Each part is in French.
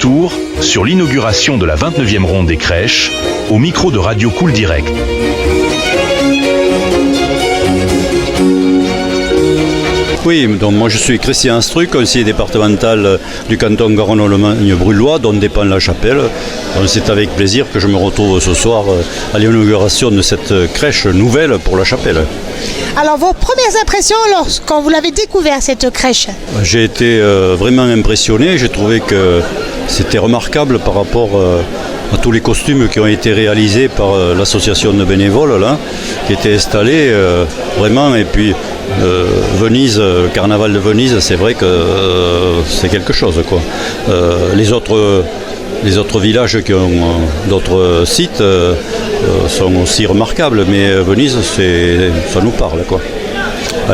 retour sur l'inauguration de la 29e ronde des crèches, au micro de Radio Cool Direct. Oui, donc moi je suis Christian Astruc, conseiller départemental du canton Garonne-Lomagne-Brulhois, dont dépend La Chapelle. Donc c'est avec plaisir que je me retrouve ce soir à l'inauguration de cette crèche nouvelle pour La Chapelle. Alors vos premières impressions quand vous l'avez découvert cette crèche? J'ai été vraiment impressionné, j'ai trouvé que c'était remarquable par rapport à tous les costumes qui ont été réalisés par l'association de bénévoles là, qui étaient installés vraiment, et puis Venise, le carnaval de Venise, c'est vrai que c'est quelque chose, quoi. Les autres villages qui ont d'autres sites sont aussi remarquables, mais Venise, ça nous parle, quoi.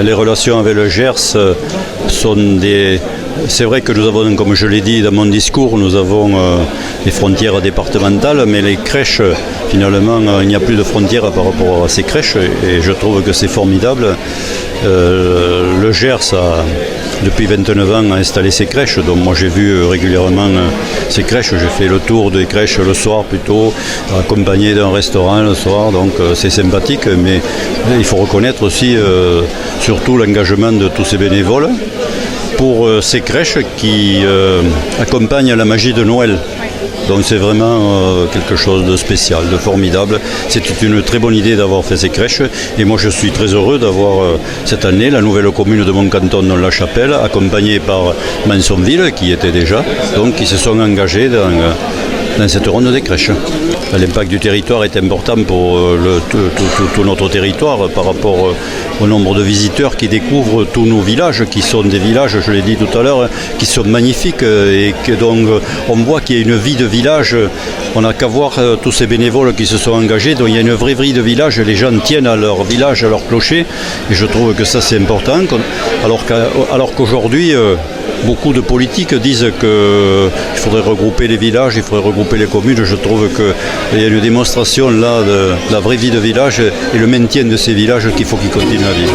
Les relations avec le Gers sont des... C'est vrai que nous avons, comme je l'ai dit dans mon discours, nous avons des frontières départementales, mais les crèches, finalement, il n'y a plus de frontières par rapport à ces crèches, et je trouve que c'est formidable. Le Gers, depuis 29 ans, a installé ses crèches, donc moi j'ai vu régulièrement ces crèches, j'ai fait le tour des crèches le soir plutôt, accompagné d'un restaurant le soir, donc c'est sympathique, mais il faut reconnaître aussi surtout l'engagement de tous ces bénévoles pour ces crèches qui accompagnent la magie de Noël. Donc c'est vraiment quelque chose de spécial, de formidable. C'était une très bonne idée d'avoir fait ces crèches, et moi je suis très heureux d'avoir cette année la nouvelle commune de mon canton, La Chapelle, accompagnée par Mansonville qui était déjà, donc qui se sont engagés dans cette ronde des crèches. L'impact du territoire est important pour tout notre territoire par rapport au nombre de visiteurs qui découvrent tous nos villages, qui sont des villages, je l'ai dit tout à l'heure, qui sont magnifiques, et que donc on voit qu'il y a une vie de village. On n'a qu'à voir tous ces bénévoles qui se sont engagés, donc il y a une vraie vie de village, les gens tiennent à leur village, à leur clocher, et je trouve que ça c'est important, alors qu'aujourd'hui beaucoup de politiques disent qu'il faudrait regrouper les villages, il faudrait regrouper les communes. Je trouve qu'il y a une démonstration là de la vraie vie de village et le maintien de ces villages qu'il faut qu'ils continuent à vivre.